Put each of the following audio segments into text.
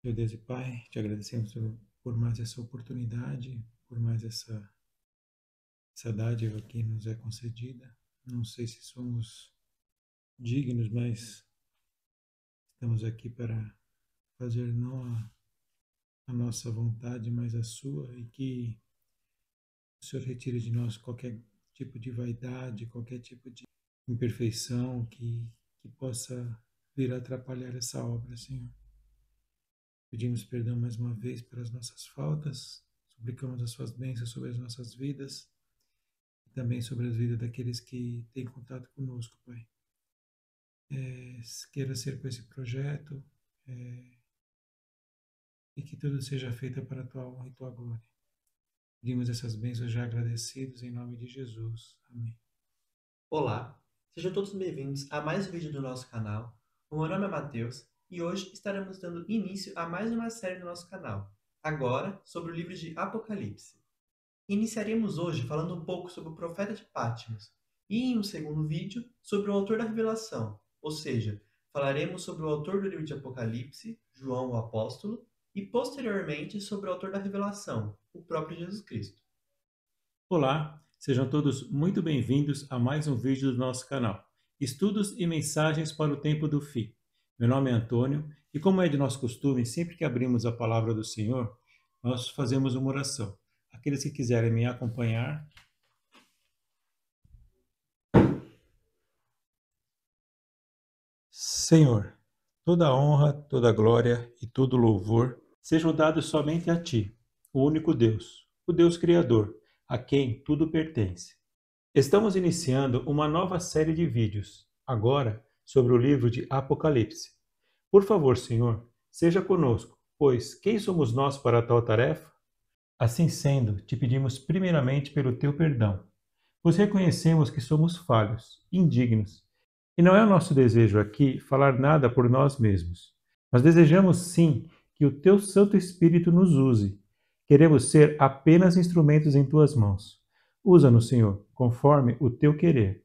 Meu Deus e Pai, te agradecemos por mais essa oportunidade, por mais essa dádiva que nos é concedida. Não sei se somos dignos, mas estamos aqui para fazer não a nossa vontade, mas a sua, e que o Senhor retire de nós qualquer tipo de vaidade, qualquer tipo de imperfeição que possa vir a atrapalhar essa obra, Senhor. Pedimos perdão mais uma vez pelas nossas faltas, suplicamos as suas bênçãos sobre as nossas vidas e também sobre as vidas daqueles que têm contato conosco, Pai. Queira ser com esse projeto e que tudo seja feito para a tua honra e tua glória. Pedimos essas bênçãos já agradecidos em nome de Jesus. Amém. Olá, sejam todos bem-vindos a mais um vídeo do nosso canal. O meu nome é Matheus e hoje estaremos dando início a mais uma série do nosso canal, agora sobre o livro de Apocalipse. Iniciaremos hoje falando um pouco sobre o profeta de Patmos e, em um segundo vídeo, sobre o autor da revelação, ou seja, falaremos sobre o autor do livro de Apocalipse, João o Apóstolo, e posteriormente sobre o autor da revelação, o próprio Jesus Cristo. Olá, sejam todos muito bem-vindos a mais um vídeo do nosso canal, Estudos e Mensagens para o Tempo do Fim. Meu nome é Antônio e, como é de nosso costume, sempre que abrimos a palavra do Senhor, nós fazemos uma oração. Aqueles que quiserem me acompanhar. Senhor, toda a honra, toda a glória e todo louvor sejam dados somente a Ti, o único Deus, o Deus Criador, a quem tudo pertence. Estamos iniciando uma nova série de vídeos, agora sobre o livro de Apocalipse. Por favor, Senhor, seja conosco, pois quem somos nós para tal tarefa? Assim sendo, te pedimos primeiramente pelo teu perdão, pois reconhecemos que somos falhos, indignos, e não é o nosso desejo aqui falar nada por nós mesmos. Nós desejamos sim que o teu Santo Espírito nos use. Queremos ser apenas instrumentos em tuas mãos. Usa-nos, Senhor, conforme o teu querer.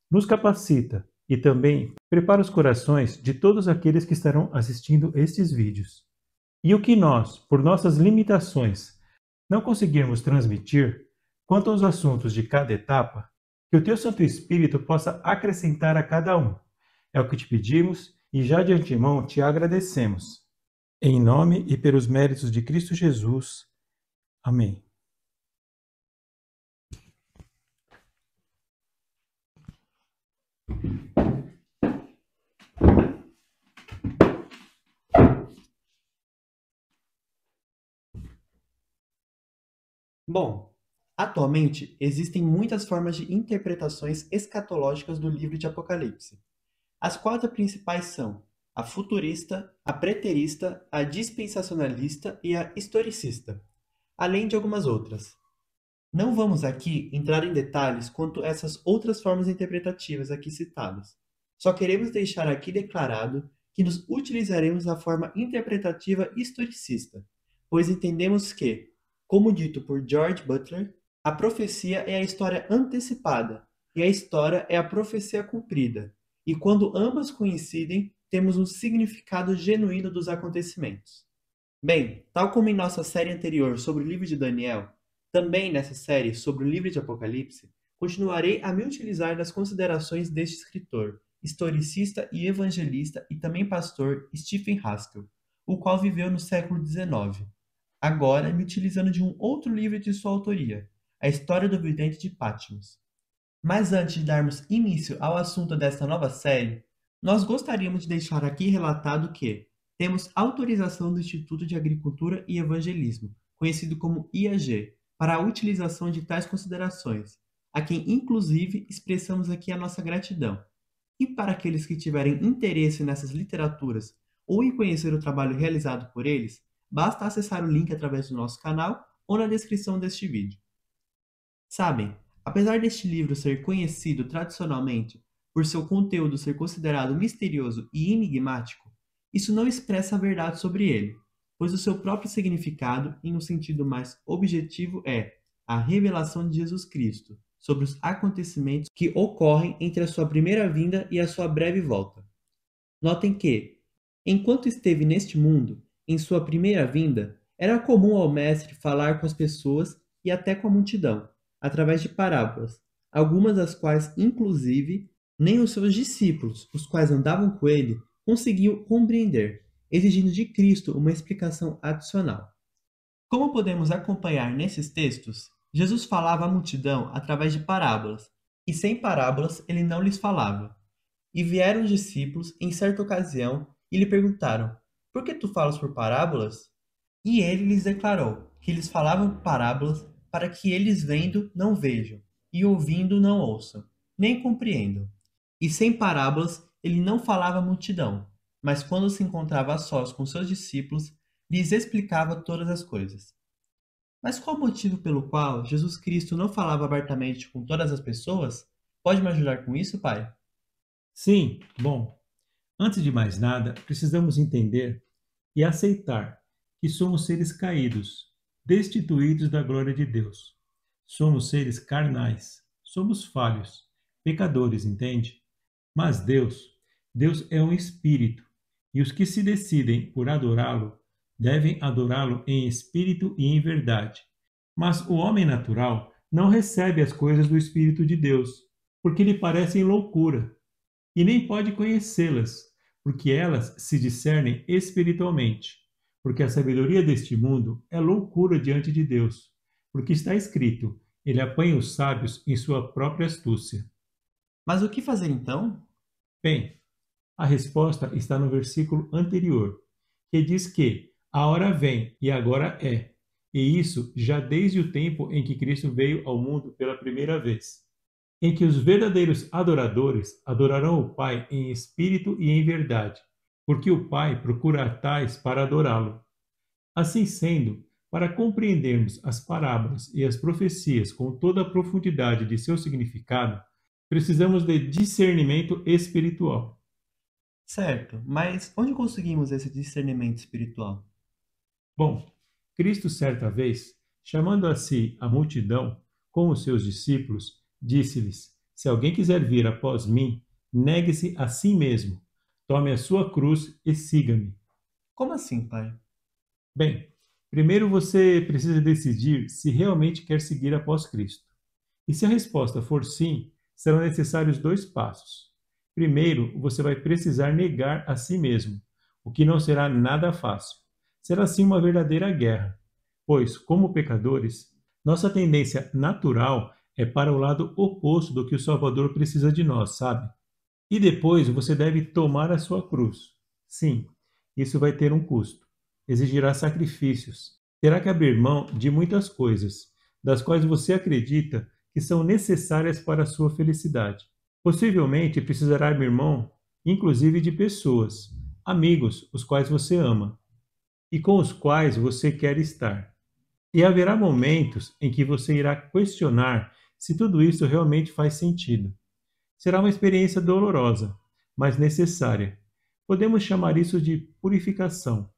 Nos capacita e também prepara os corações de todos aqueles que estarão assistindo estes vídeos. E o que nós, por nossas limitações, não conseguirmos transmitir, quanto aos assuntos de cada etapa, que o teu Santo Espírito possa acrescentar a cada um. É o que te pedimos e já de antemão te agradecemos. Em nome e pelos méritos de Cristo Jesus. Amém. Bom, atualmente existem muitas formas de interpretações escatológicas do livro de Apocalipse. As quatro principais são a futurista, a preterista, a dispensacionalista e a historicista, além de algumas outras. Não vamos aqui entrar em detalhes quanto a essas outras formas interpretativas aqui citadas. Só queremos deixar aqui declarado que nos utilizaremos da forma interpretativa historicista, pois entendemos que, como dito por George Butler, a profecia é a história antecipada e a história é a profecia cumprida, e quando ambas coincidem, temos um significado genuíno dos acontecimentos. Bem, tal como em nossa série anterior sobre o livro de Daniel, também nessa série sobre o livro de Apocalipse, continuarei a me utilizar das considerações deste escritor, historicista e evangelista e também pastor Stephen Haskell, o qual viveu no século XIX. Agora, me utilizando de um outro livro de sua autoria, A História do Vidente de Patmos. Mas antes de darmos início ao assunto desta nova série, nós gostaríamos de deixar aqui relatado que temos autorização do Instituto de Agricultura e Evangelismo, conhecido como IAG, para a utilização de tais considerações, a quem inclusive expressamos aqui a nossa gratidão. E para aqueles que tiverem interesse nessas literaturas ou em conhecer o trabalho realizado por eles, basta acessar o link através do nosso canal ou na descrição deste vídeo. Sabem, apesar deste livro ser conhecido tradicionalmente por seu conteúdo ser considerado misterioso e enigmático, isso não expressa a verdade sobre ele, pois o seu próprio significado, em um sentido mais objetivo, é a revelação de Jesus Cristo sobre os acontecimentos que ocorrem entre a sua primeira vinda e a sua breve volta. Notem que, enquanto esteve neste mundo, Em sua primeira vinda, era comum ao mestre falar com as pessoas e até com a multidão, através de parábolas, algumas das quais, inclusive, nem os seus discípulos, os quais andavam com ele, conseguiam compreender, exigindo de Cristo uma explicação adicional. Como podemos acompanhar nesses textos, Jesus falava à multidão através de parábolas, e sem parábolas ele não lhes falava. E vieram os discípulos em certa ocasião e lhe perguntaram: Por que tu falas por parábolas? E ele lhes declarou que eles falavam por parábolas para que eles vendo não vejam, e ouvindo não ouçam, nem compreendam. E sem parábolas ele não falava à multidão, mas quando se encontrava a sós com seus discípulos, lhes explicava todas as coisas. Mas qual o motivo pelo qual Jesus Cristo não falava abertamente com todas as pessoas? Pode me ajudar com isso, Pai? Sim, bom, antes de mais nada, precisamos entender e aceitar que somos seres caídos, destituídos da glória de Deus. Somos seres carnais, somos falhos, pecadores, entende? Mas Deus é um espírito, e os que se decidem por adorá-lo devem adorá-lo em espírito e em verdade. Mas o homem natural não recebe as coisas do Espírito de Deus, porque lhe parecem loucura, e nem pode conhecê-las, porque elas se discernem espiritualmente. Porque a sabedoria deste mundo é loucura diante de Deus, porque está escrito: ele apanha os sábios em sua própria astúcia. Mas o que fazer então? Bem, a resposta está no versículo anterior, que diz que a hora vem e agora é, e isso já desde o tempo em que Cristo veio ao mundo pela primeira vez, em que os verdadeiros adoradores adorarão o Pai em espírito e em verdade, porque o Pai procura tais para adorá-lo. Assim sendo, para compreendermos as parábolas e as profecias com toda a profundidade de seu significado, precisamos de discernimento espiritual. Certo, mas onde conseguimos esse discernimento espiritual? Bom, Cristo, certa vez, chamando a si a multidão com os seus discípulos, disse-lhes: Se alguém quiser vir após mim, negue-se a si mesmo, tome a sua cruz e siga-me. Como assim, Pai? Bem, primeiro você precisa decidir se realmente quer seguir após Cristo. E se a resposta for sim, serão necessários dois passos. Primeiro, você vai precisar negar a si mesmo, o que não será nada fácil. Será sim uma verdadeira guerra, pois, como pecadores, nossa tendência natural é para o lado oposto do que o Salvador precisa de nós, sabe? E depois você deve tomar a sua cruz. Sim, isso vai ter um custo. Exigirá sacrifícios. Terá que abrir mão de muitas coisas, das quais você acredita que são necessárias para a sua felicidade. Possivelmente precisará abrir mão, inclusive, de pessoas, amigos, os quais você ama e com os quais você quer estar. E haverá momentos em que você irá questionar se tudo isso realmente faz sentido. Será uma experiência dolorosa, mas necessária. Podemos chamar isso de purificação.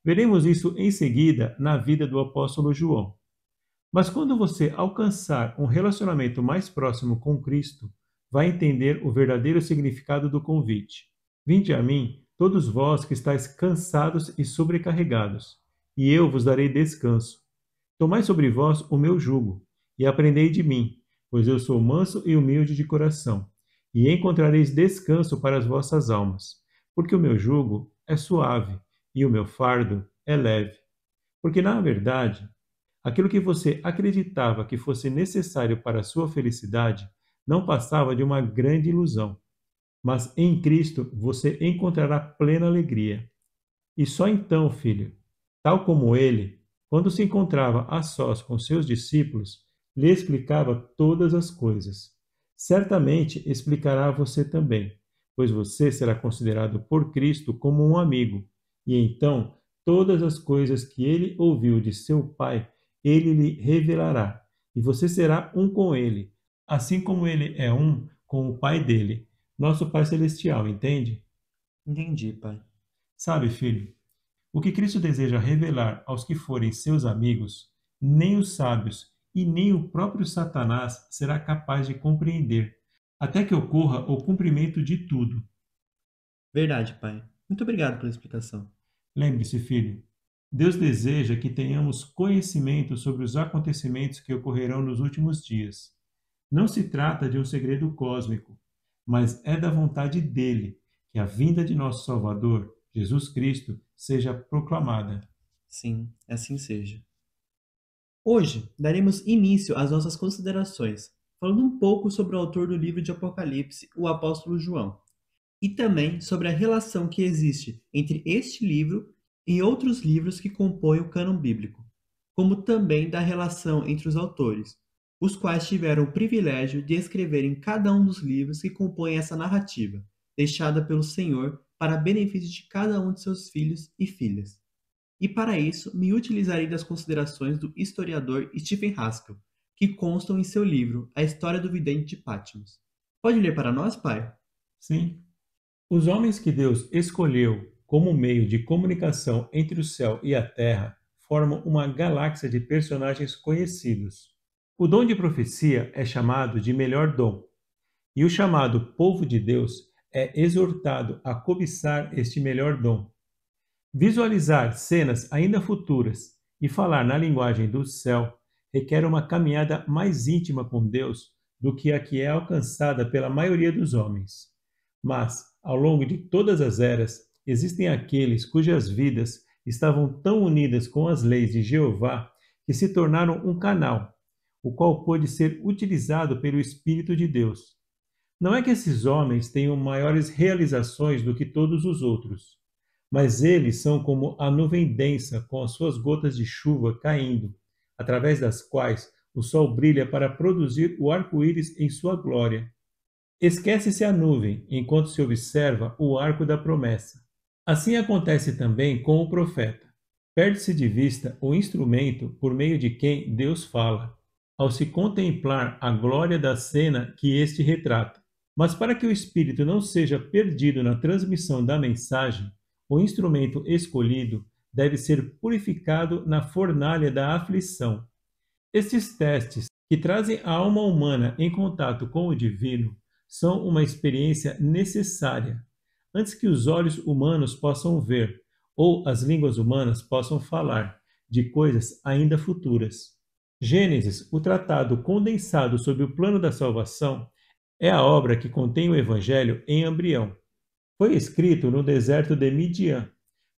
Veremos isso em seguida na vida do apóstolo João. Mas quando você alcançar um relacionamento mais próximo com Cristo, vai entender o verdadeiro significado do convite. Vinde a mim, todos vós que estáis cansados e sobrecarregados, e eu vos darei descanso. Tomai sobre vós o meu jugo, e aprendei de mim, pois eu sou manso e humilde de coração, e encontrareis descanso para as vossas almas, porque o meu jugo é suave e o meu fardo é leve. Porque, na verdade, aquilo que você acreditava que fosse necessário para a sua felicidade não passava de uma grande ilusão. Mas em Cristo você encontrará plena alegria. E só então, filho, tal como ele, quando se encontrava a sós com seus discípulos, lhe explicava todas as coisas. Certamente explicará a você também, pois você será considerado por Cristo como um amigo, e então todas as coisas que ele ouviu de seu Pai, ele lhe revelará, e você será um com ele, assim como ele é um com o Pai dele, nosso Pai Celestial, entende? Entendi, Pai. Sabe, filho, o que Cristo deseja revelar aos que forem seus amigos, nem os sábios e nem o próprio Satanás será capaz de compreender, até que ocorra o cumprimento de tudo. Verdade, Pai. Muito obrigado pela explicação. Lembre-se, filho, Deus deseja que tenhamos conhecimento sobre os acontecimentos que ocorrerão nos últimos dias. Não se trata de um segredo cósmico, mas é da vontade dele que a vinda de nosso Salvador, Jesus Cristo, seja proclamada. Sim, assim seja. Hoje, daremos início às nossas considerações, falando um pouco sobre o autor do livro de Apocalipse, o apóstolo João, e também sobre a relação que existe entre este livro e outros livros que compõem o cânon bíblico, como também da relação entre os autores, os quais tiveram o privilégio de escreverem cada um dos livros que compõem essa narrativa, deixada pelo Senhor para benefício de cada um de seus filhos e filhas. E para isso, me utilizarei das considerações do historiador Stephen Haskell, que constam em seu livro A História do Vidente de Patmos. Pode ler para nós, pai? Sim, os homens que Deus escolheu como meio de comunicação entre o céu e a terra formam uma galáxia de personagens conhecidos. O dom de profecia é chamado de melhor dom, e o chamado povo de Deus é exortado a cobiçar este melhor dom. Visualizar cenas ainda futuras e falar na linguagem do céu requer uma caminhada mais íntima com Deus do que a que é alcançada pela maioria dos homens. Mas, ao longo de todas as eras, existem aqueles cujas vidas estavam tão unidas com as leis de Jeová que se tornaram um canal, o qual pôde ser utilizado pelo Espírito de Deus. Não é que esses homens tenham maiores realizações do que todos os outros, mas eles são como a nuvem densa com as suas gotas de chuva caindo, através das quais o sol brilha para produzir o arco-íris em sua glória. Esquece-se a nuvem enquanto se observa o arco da promessa. Assim acontece também com o profeta. Perde-se de vista o instrumento por meio de quem Deus fala, ao se contemplar a glória da cena que este retrata. Mas para que o espírito não seja perdido na transmissão da mensagem, o instrumento escolhido deve ser purificado na fornalha da aflição. Estes testes, que trazem a alma humana em contato com o divino, são uma experiência necessária, antes que os olhos humanos possam ver, ou as línguas humanas possam falar, de coisas ainda futuras. Gênesis, o tratado condensado sobre o plano da salvação, é a obra que contém o Evangelho em embrião. Foi escrito no deserto de Midian,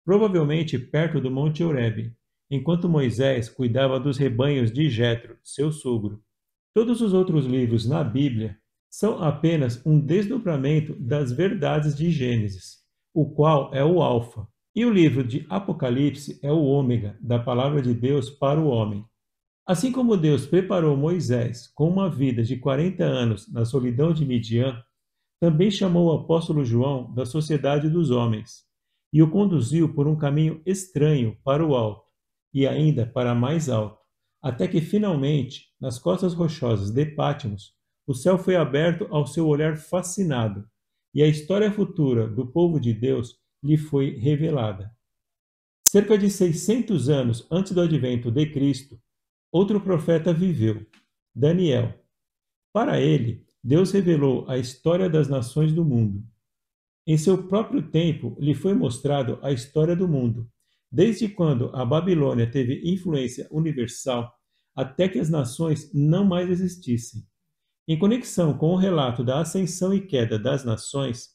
provavelmente perto do Monte Horebe, enquanto Moisés cuidava dos rebanhos de Jetro, seu sogro. Todos os outros livros na Bíblia são apenas um desdobramento das verdades de Gênesis, o qual é o Alfa, e o livro de Apocalipse é o Ômega da palavra de Deus para o homem. Assim como Deus preparou Moisés com uma vida de 40 anos na solidão de Midian, também chamou o apóstolo João da sociedade dos homens e o conduziu por um caminho estranho para o alto e ainda para mais alto, até que finalmente, nas costas rochosas de Patmos, o céu foi aberto ao seu olhar fascinado e a história futura do povo de Deus lhe foi revelada. Cerca de 600 anos antes do advento de Cristo, outro profeta viveu, Daniel. Para ele, Deus revelou a história das nações do mundo. Em seu próprio tempo, lhe foi mostrado a história do mundo, desde quando a Babilônia teve influência universal até que as nações não mais existissem. Em conexão com o relato da ascensão e queda das nações,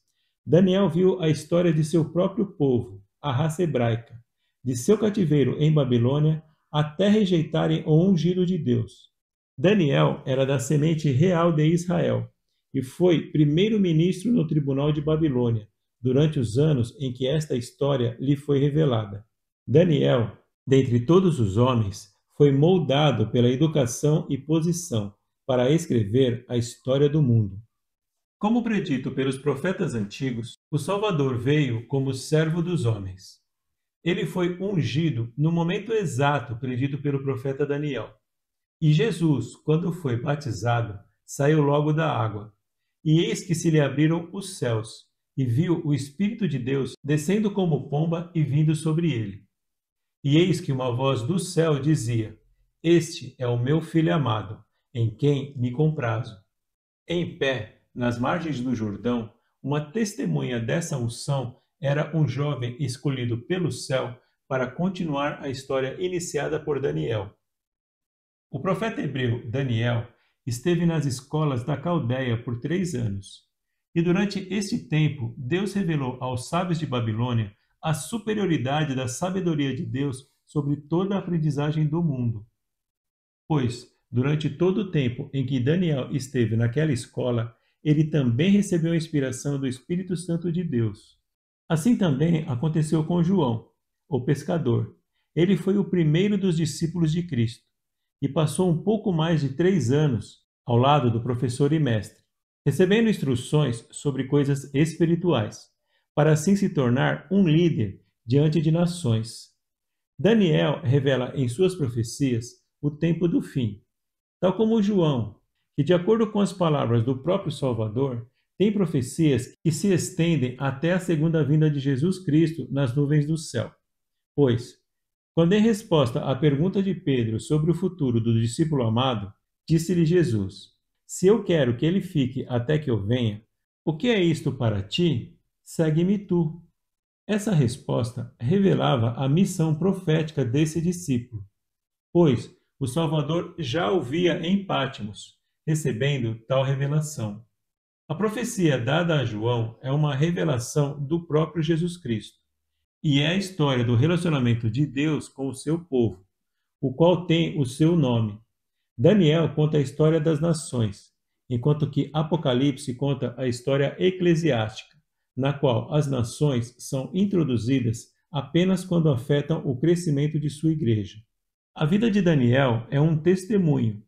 Daniel viu a história de seu próprio povo, a raça hebraica, de seu cativeiro em Babilônia até rejeitarem o ungido de Deus. Daniel era da semente real de Israel e foi primeiro-ministro no tribunal de Babilônia, durante os anos em que esta história lhe foi revelada. Daniel, dentre todos os homens, foi moldado pela educação e posição para escrever a história do mundo. Como predito pelos profetas antigos, o Salvador veio como servo dos homens. Ele foi ungido no momento exato predito pelo profeta Daniel. E Jesus, quando foi batizado, saiu logo da água. E eis que se lhe abriram os céus, e viu o Espírito de Deus descendo como pomba e vindo sobre ele. E eis que uma voz do céu dizia: Este é o meu Filho amado, em quem me comprazo. Em pé, nas margens do Jordão, uma testemunha dessa unção era um jovem escolhido pelo céu para continuar a história iniciada por Daniel. O profeta hebreu Daniel esteve nas escolas da Caldeia por 3 anos. E durante este tempo, Deus revelou aos sábios de Babilônia a superioridade da sabedoria de Deus sobre toda a aprendizagem do mundo. Pois, durante todo o tempo em que Daniel esteve naquela escola, ele também recebeu a inspiração do Espírito Santo de Deus. Assim também aconteceu com João, o pescador. Ele foi o primeiro dos discípulos de Cristo e passou um pouco mais de 3 anos ao lado do professor e mestre, recebendo instruções sobre coisas espirituais, para assim se tornar um líder diante de nações. Daniel revela em suas profecias o tempo do fim, tal como João, que, de acordo com as palavras do próprio Salvador, tem profecias que se estendem até a segunda vinda de Jesus Cristo nas nuvens do céu. Pois, quando em resposta à pergunta de Pedro sobre o futuro do discípulo amado, disse-lhe Jesus: Se eu quero que ele fique até que eu venha, o que é isto para ti? Segue-me tu. Essa resposta revelava a missão profética desse discípulo, pois o Salvador já o via em Patmos, recebendo tal revelação. A profecia dada a João é uma revelação do próprio Jesus Cristo, e é a história do relacionamento de Deus com o seu povo, o qual tem o seu nome. Daniel conta a história das nações, enquanto que Apocalipse conta a história eclesiástica, na qual as nações são introduzidas apenas quando afetam o crescimento de sua igreja. A vida de Daniel é um testemunho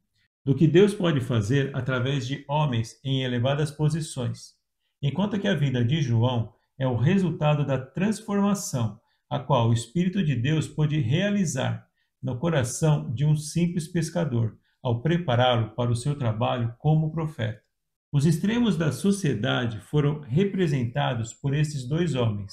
do que Deus pode fazer através de homens em elevadas posições, enquanto que a vida de João é o resultado da transformação a qual o Espírito de Deus pôde realizar no coração de um simples pescador, ao prepará-lo para o seu trabalho como profeta. Os extremos da sociedade foram representados por esses 2 homens.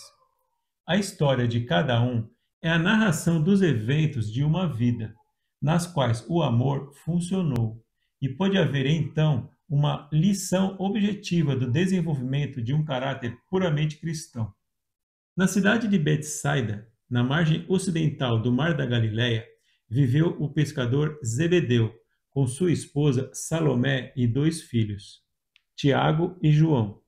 A história de cada um é a narração dos eventos de uma vida, nas quais o amor funcionou, e pode haver então uma lição objetiva do desenvolvimento de um caráter puramente cristão. Na cidade de Betsaida, na margem ocidental do Mar da Galileia, viveu o pescador Zebedeu, com sua esposa Salomé e 2 filhos, Tiago e João.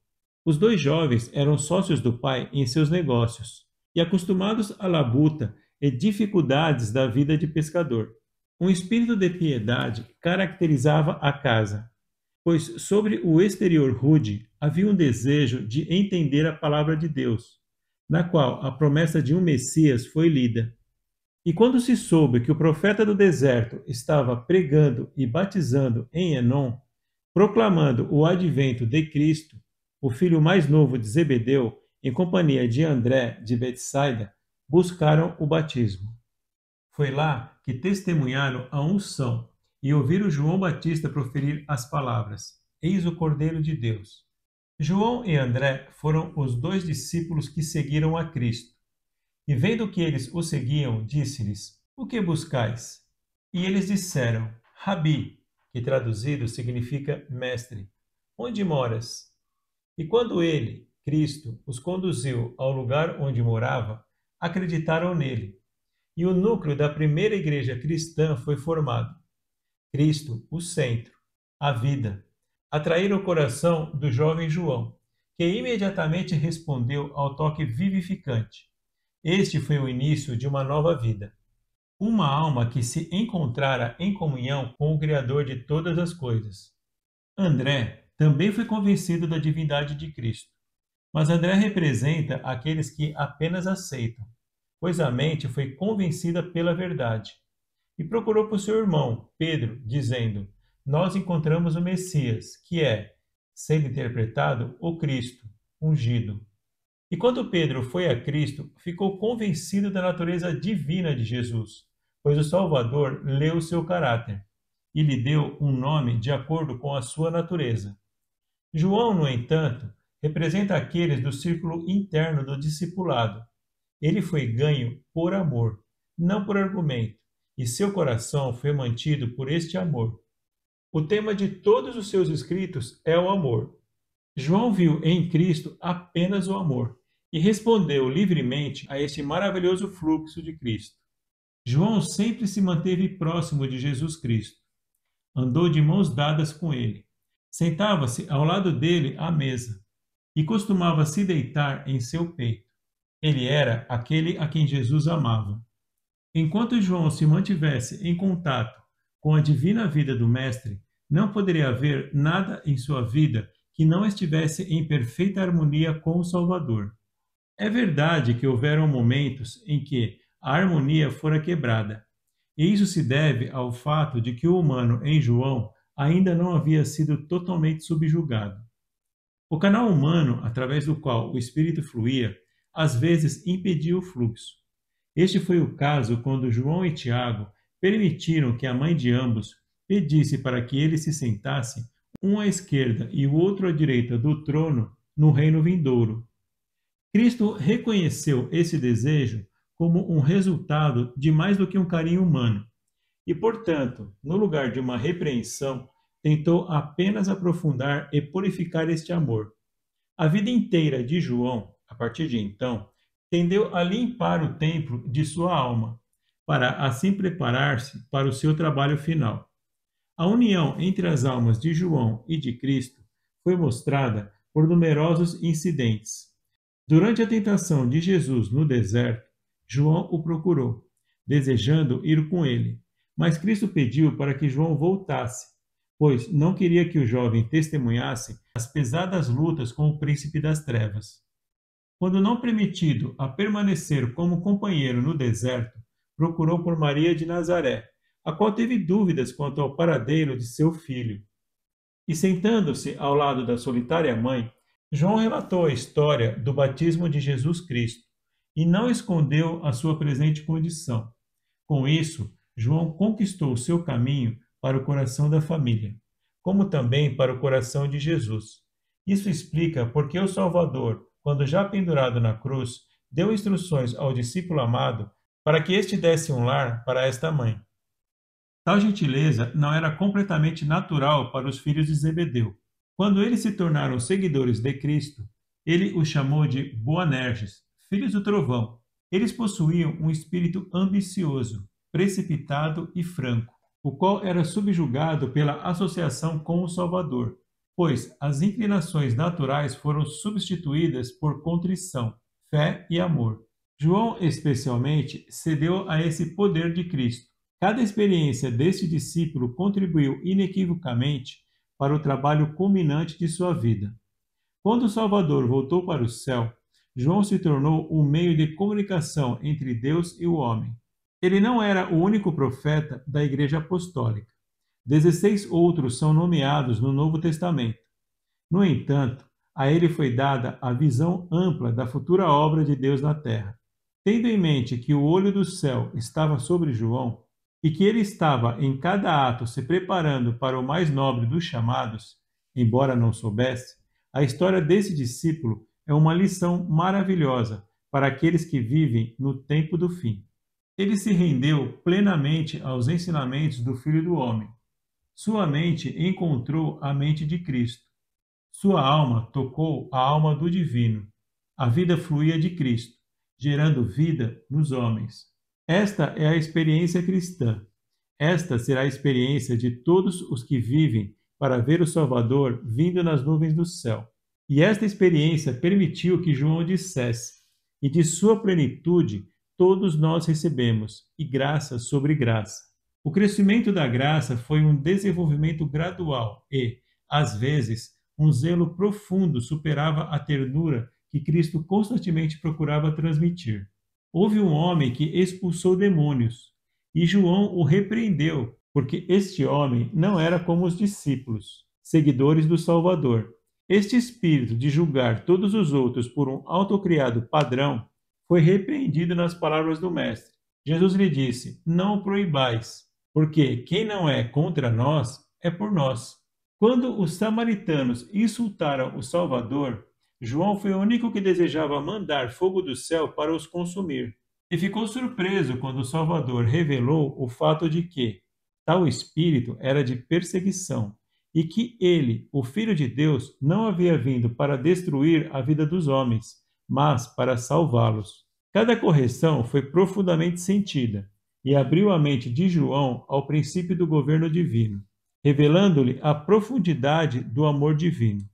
Os 2 jovens eram sócios do pai em seus negócios e acostumados à labuta e dificuldades da vida de pescador. Um espírito de piedade caracterizava a casa, pois sobre o exterior rude havia um desejo de entender a palavra de Deus, na qual a promessa de um Messias foi lida. E quando se soube que o profeta do deserto estava pregando e batizando em Enom, proclamando o advento de Cristo, o filho mais novo de Zebedeu, em companhia de André de Betsaida, buscaram o batismo. Foi lá que testemunharam a unção e ouviram João Batista proferir as palavras: Eis o Cordeiro de Deus. João e André foram os 2 discípulos que seguiram a Cristo. E vendo que eles o seguiam, disse-lhes: O que buscais? E eles disseram: Rabi, que traduzido significa mestre, onde moras? E quando ele, Cristo, os conduziu ao lugar onde morava, acreditaram nele. E o núcleo da primeira igreja cristã foi formado. Cristo, o centro, a vida, atraíram o coração do jovem João, que imediatamente respondeu ao toque vivificante. Este foi o início de uma nova vida. Uma alma que se encontrara em comunhão com o Criador de todas as coisas. André também foi convencido da divindade de Cristo, mas André representa aqueles que apenas aceitam, pois a mente foi convencida pela verdade. E procurou por seu irmão, Pedro, dizendo: Nós encontramos o Messias, que é, sendo interpretado, o Cristo, ungido. E quando Pedro foi a Cristo, ficou convencido da natureza divina de Jesus, pois o Salvador leu seu caráter e lhe deu um nome de acordo com a sua natureza. João, no entanto, representa aqueles do círculo interno do discipulado. Ele foi ganho por amor, não por argumento, e seu coração foi mantido por este amor. O tema de todos os seus escritos é o amor. João viu em Cristo apenas o amor e respondeu livremente a este maravilhoso fluxo de Cristo. João sempre se manteve próximo de Jesus Cristo. Andou de mãos dadas com ele. Sentava-se ao lado dele à mesa e costumava se deitar em seu peito. Ele era aquele a quem Jesus amava. Enquanto João se mantivesse em contato com a divina vida do Mestre, não poderia haver nada em sua vida que não estivesse em perfeita harmonia com o Salvador. É verdade que houveram momentos em que a harmonia fora quebrada, e isso se deve ao fato de que o humano em João ainda não havia sido totalmente subjugado. O canal humano, através do qual o Espírito fluía, às vezes impedia o fluxo. Este foi o caso quando João e Tiago permitiram que a mãe de ambos pedisse para que eles se sentassem, um à esquerda e o outro à direita do trono, no reino vindouro. Cristo reconheceu esse desejo como um resultado de mais do que um carinho humano e, portanto, no lugar de uma repreensão, tentou apenas aprofundar e purificar este amor. A vida inteira de João, a partir de então, tendeu a limpar o templo de sua alma, para assim preparar-se para o seu trabalho final. A união entre as almas de João e de Cristo foi mostrada por numerosos incidentes. Durante a tentação de Jesus no deserto, João o procurou, desejando ir com ele, mas Cristo pediu para que João voltasse, pois não queria que o jovem testemunhasse as pesadas lutas com o príncipe das trevas. Quando não permitido a permanecer como companheiro no deserto, procurou por Maria de Nazaré, a qual teve dúvidas quanto ao paradeiro de seu filho. E sentando-se ao lado da solitária mãe, João relatou a história do batismo de Jesus Cristo e não escondeu a sua presente condição. Com isso, João conquistou seu caminho para o coração da família, como também para o coração de Jesus. Isso explica por que o Salvador, quando já pendurado na cruz, deu instruções ao discípulo amado para que este desse um lar para esta mãe. Tal gentileza não era completamente natural para os filhos de Zebedeu. Quando eles se tornaram seguidores de Cristo, ele os chamou de Boanerges, filhos do trovão. Eles possuíam um espírito ambicioso, precipitado e franco, o qual era subjugado pela associação com o Salvador, pois as inclinações naturais foram substituídas por contrição, fé e amor. João, especialmente, cedeu a esse poder de Cristo. Cada experiência deste discípulo contribuiu inequivocamente para o trabalho culminante de sua vida. Quando o Salvador voltou para o céu, João se tornou um meio de comunicação entre Deus e o homem. Ele não era o único profeta da Igreja Apostólica. 16 outros são nomeados no Novo Testamento. No entanto, a ele foi dada a visão ampla da futura obra de Deus na terra. Tendo em mente que o olho do céu estava sobre João e que ele estava em cada ato se preparando para o mais nobre dos chamados, embora não soubesse, a história desse discípulo é uma lição maravilhosa para aqueles que vivem no tempo do fim. Ele se rendeu plenamente aos ensinamentos do Filho do Homem. Sua mente encontrou a mente de Cristo. Sua alma tocou a alma do Divino. A vida fluía de Cristo, gerando vida nos homens. Esta é a experiência cristã. Esta será a experiência de todos os que vivem para ver o Salvador vindo nas nuvens do céu. E esta experiência permitiu que João dissesse: e de sua plenitude todos nós recebemos, e graça sobre graça. O crescimento da graça foi um desenvolvimento gradual e, às vezes, um zelo profundo superava a ternura que Cristo constantemente procurava transmitir. Houve um homem que expulsou demônios, e João o repreendeu, porque este homem não era como os discípulos, seguidores do Salvador. Este espírito de julgar todos os outros por um autocriado padrão foi repreendido nas palavras do Mestre. Jesus lhe disse: não o proibais, porque quem não é contra nós é por nós. Quando os samaritanos insultaram o Salvador, João foi o único que desejava mandar fogo do céu para os consumir. E ficou surpreso quando o Salvador revelou o fato de que tal espírito era de perseguição e que ele, o Filho de Deus, não havia vindo para destruir a vida dos homens, mas para salvá-los. Cada correção foi profundamente sentida e abriu a mente de João ao princípio do governo divino, revelando-lhe a profundidade do amor divino.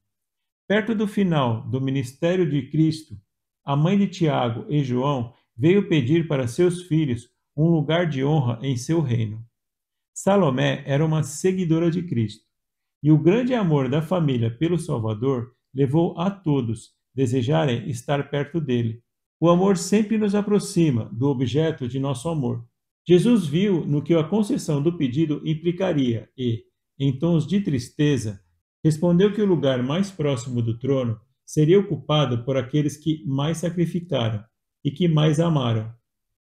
Perto do final do ministério de Cristo, a mãe de Tiago e João veio pedir para seus filhos um lugar de honra em seu reino. Salomé era uma seguidora de Cristo, e o grande amor da família pelo Salvador levou a todos desejarem estar perto dele. O amor sempre nos aproxima do objeto de nosso amor. Jesus viu no que a concessão do pedido implicaria e, em tons de tristeza, respondeu que o lugar mais próximo do trono seria ocupado por aqueles que mais sacrificaram e que mais amaram.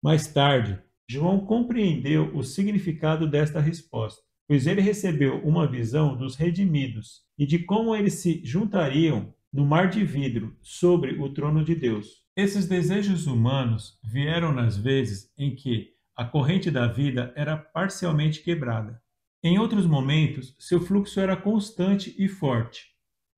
Mais tarde, João compreendeu o significado desta resposta, pois ele recebeu uma visão dos redimidos e de como eles se juntariam no mar de vidro sobre o trono de Deus. Esses desejos humanos vieram nas vezes em que a corrente da vida era parcialmente quebrada. Em outros momentos, seu fluxo era constante e forte.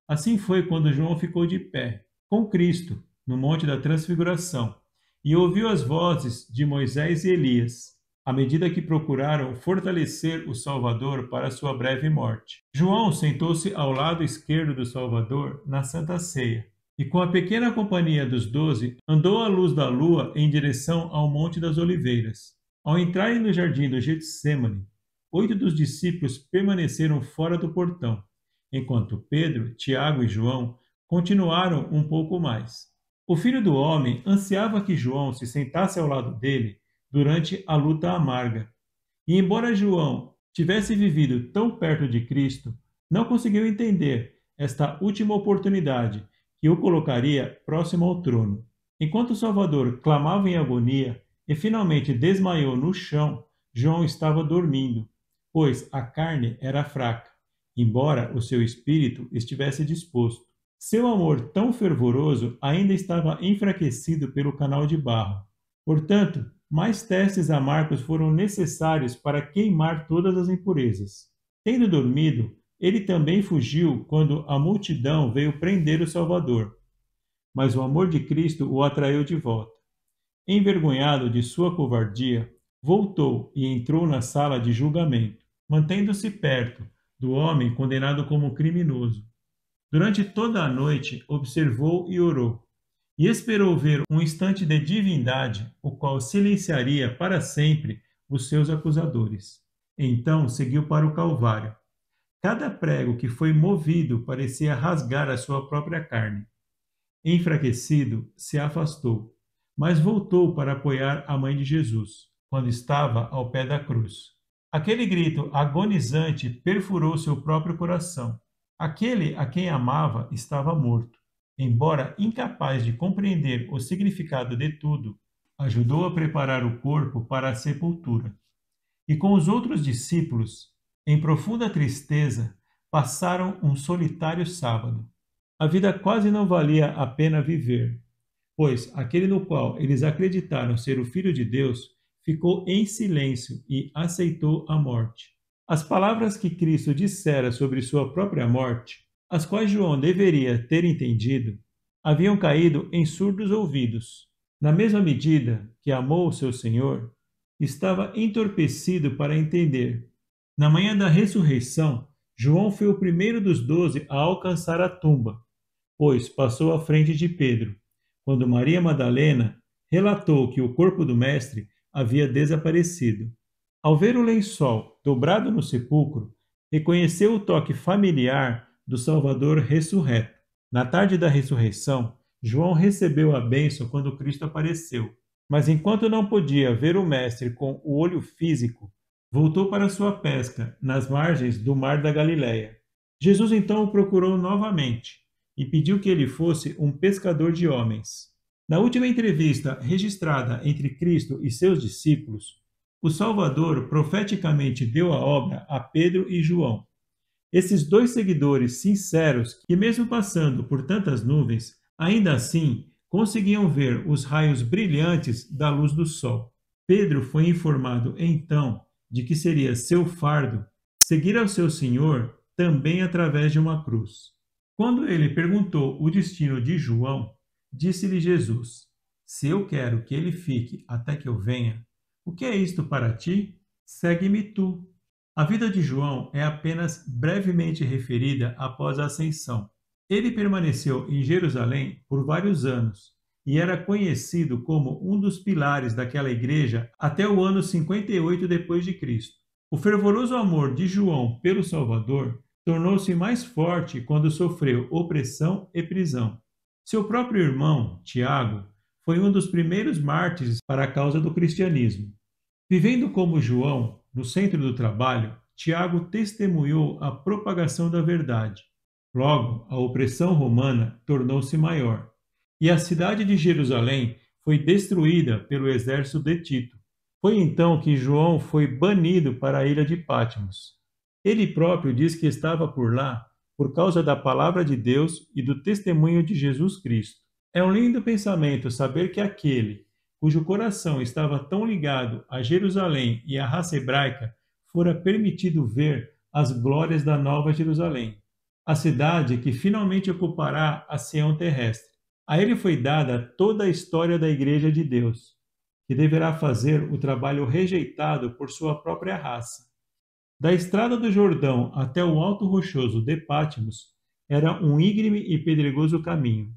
Assim foi quando João ficou de pé, com Cristo, no Monte da Transfiguração, e ouviu as vozes de Moisés e Elias, à medida que procuraram fortalecer o Salvador para sua breve morte. João sentou-se ao lado esquerdo do Salvador na Santa Ceia, e com a pequena companhia dos 12, andou à luz da lua em direção ao Monte das Oliveiras. Ao entrarem no jardim do Getsêmani, 8 dos discípulos permaneceram fora do portão, enquanto Pedro, Tiago e João continuaram um pouco mais. O filho do homem ansiava que João se sentasse ao lado dele durante a luta amarga. E embora João tivesse vivido tão perto de Cristo, não conseguiu entender esta última oportunidade que o colocaria próximo ao trono. Enquanto o Salvador clamava em agonia e finalmente desmaiou no chão, João estava dormindo, pois a carne era fraca, embora o seu espírito estivesse disposto. Seu amor tão fervoroso ainda estava enfraquecido pelo canal de barro. Portanto, mais testes amargos foram necessários para queimar todas as impurezas. Tendo dormido, ele também fugiu quando a multidão veio prender o Salvador. Mas o amor de Cristo o atraiu de volta. Envergonhado de sua covardia, voltou e entrou na sala de julgamento, mantendo-se perto do homem condenado como criminoso. Durante toda a noite observou e orou, e esperou ver um instante de divindade, o qual silenciaria para sempre os seus acusadores. Então seguiu para o Calvário. Cada prego que foi movido parecia rasgar a sua própria carne. Enfraquecido, se afastou, mas voltou para apoiar a mãe de Jesus, quando estava ao pé da cruz. Aquele grito agonizante perfurou seu próprio coração. Aquele a quem amava estava morto. Embora incapaz de compreender o significado de tudo, ajudou a preparar o corpo para a sepultura. E com os outros discípulos, em profunda tristeza, passaram um solitário sábado. A vida quase não valia a pena viver, pois aquele no qual eles acreditaram ser o Filho de Deus ficou em silêncio e aceitou a morte. As palavras que Cristo dissera sobre sua própria morte, as quais João deveria ter entendido, haviam caído em surdos ouvidos. Na mesma medida que amou o seu Senhor, estava entorpecido para entender. Na manhã da ressurreição, João foi o primeiro dos 12 a alcançar a tumba, pois passou à frente de Pedro, quando Maria Madalena relatou que o corpo do Mestre havia desaparecido. Ao ver o lençol dobrado no sepulcro, reconheceu o toque familiar do Salvador ressurreto. Na tarde da ressurreição, João recebeu a bênção quando Cristo apareceu, mas enquanto não podia ver o Mestre com o olho físico, voltou para sua pesca nas margens do Mar da Galileia. Jesus então o procurou novamente e pediu que ele fosse um pescador de homens. Na última entrevista registrada entre Cristo e seus discípulos, o Salvador profeticamente deu a obra a Pedro e João. Esses 2 seguidores sinceros, que mesmo passando por tantas nuvens, ainda assim conseguiam ver os raios brilhantes da luz do sol. Pedro foi informado então de que seria seu fardo seguir ao seu Senhor também através de uma cruz. Quando ele perguntou o destino de João, disse-lhe Jesus: Se eu quero que ele fique até que eu venha, o que é isto para ti? Segue-me tu. A vida de João é apenas brevemente referida após a ascensão. Ele permaneceu em Jerusalém por vários anos e era conhecido como um dos pilares daquela igreja até o ano 58 depois de Cristo. O fervoroso amor de João pelo Salvador tornou-se mais forte quando sofreu opressão e prisão. Seu próprio irmão, Tiago, foi um dos primeiros mártires para a causa do cristianismo. Vivendo como João, no centro do trabalho, Tiago testemunhou a propagação da verdade. Logo, a opressão romana tornou-se maior, e a cidade de Jerusalém foi destruída pelo exército de Tito. Foi então que João foi banido para a ilha de Patmos. Ele próprio diz que estava por lá por causa da palavra de Deus e do testemunho de Jesus Cristo. É um lindo pensamento saber que aquele cujo coração estava tão ligado a Jerusalém e à raça hebraica fora permitido ver as glórias da Nova Jerusalém, a cidade que finalmente ocupará a Sião terrestre. A ele foi dada toda a história da Igreja de Deus, que deverá fazer o trabalho rejeitado por sua própria raça. Da estrada do Jordão até o Alto Rochoso de Patmos era um íngreme e pedregoso caminho.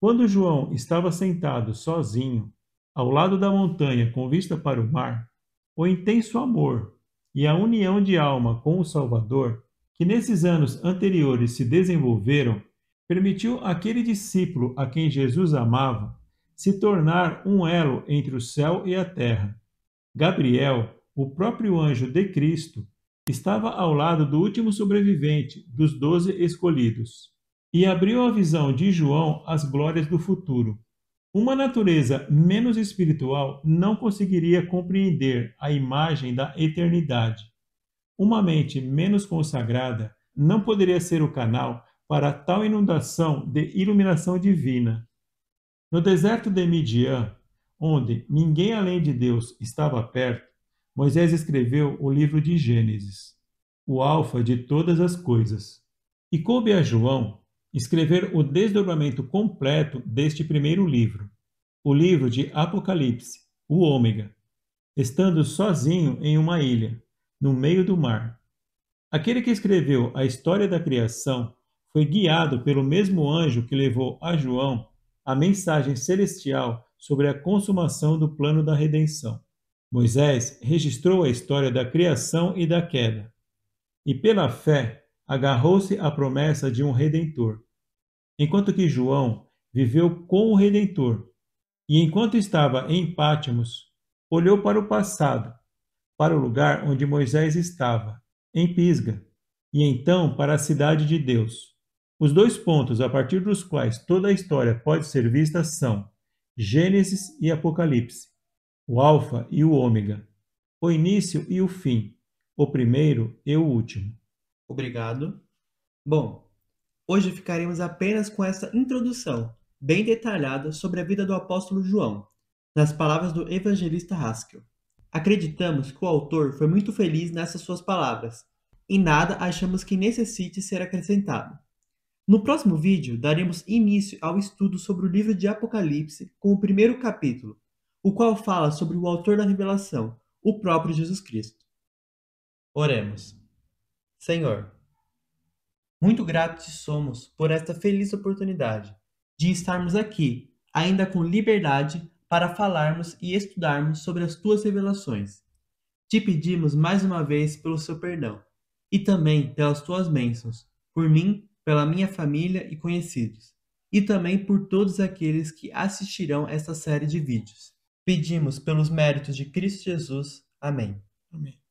Quando João estava sentado sozinho, ao lado da montanha com vista para o mar, o intenso amor e a união de alma com o Salvador, que nesses anos anteriores se desenvolveram, permitiu àquele discípulo a quem Jesus amava se tornar um elo entre o céu e a terra. Gabriel, o próprio anjo de Cristo, estava ao lado do último sobrevivente dos 12 escolhidos e abriu à visão de João as glórias do futuro. Uma natureza menos espiritual não conseguiria compreender a imagem da eternidade. Uma mente menos consagrada não poderia ser o canal para tal inundação de iluminação divina. No deserto de Midian, onde ninguém além de Deus estava perto, Moisés escreveu o livro de Gênesis, o alfa de todas as coisas. E coube a João escrever o desdobramento completo deste primeiro livro, o livro de Apocalipse, o Ômega, estando sozinho em uma ilha, no meio do mar. Aquele que escreveu a história da criação foi guiado pelo mesmo anjo que levou a João a mensagem celestial sobre a consumação do plano da redenção. Moisés registrou a história da criação e da queda, e pela fé agarrou-se à promessa de um Redentor, enquanto que João viveu com o Redentor, e enquanto estava em Patmos, olhou para o passado, para o lugar onde Moisés estava, em Pisga, e então para a cidade de Deus. Os dois pontos a partir dos quais toda a história pode ser vista são Gênesis e Apocalipse, o Alfa e o Ômega, o início e o fim, o primeiro e o último. Obrigado. Bom, hoje ficaremos apenas com essa introdução bem detalhada sobre a vida do apóstolo João, nas palavras do evangelista Haskell. Acreditamos que o autor foi muito feliz nessas suas palavras, e nada achamos que necessite ser acrescentado. No próximo vídeo, daremos início ao estudo sobre o livro de Apocalipse com o primeiro capítulo, o qual fala sobre o autor da revelação, o próprio Jesus Cristo. Oremos. Senhor, muito gratos somos por esta feliz oportunidade de estarmos aqui, ainda com liberdade, para falarmos e estudarmos sobre as Tuas revelações. Te pedimos mais uma vez pelo Seu perdão, e também pelas Tuas bênçãos, por mim, pela minha família e conhecidos, e também por todos aqueles que assistirão esta série de vídeos. Pedimos pelos méritos de Cristo Jesus. Amém. Amém.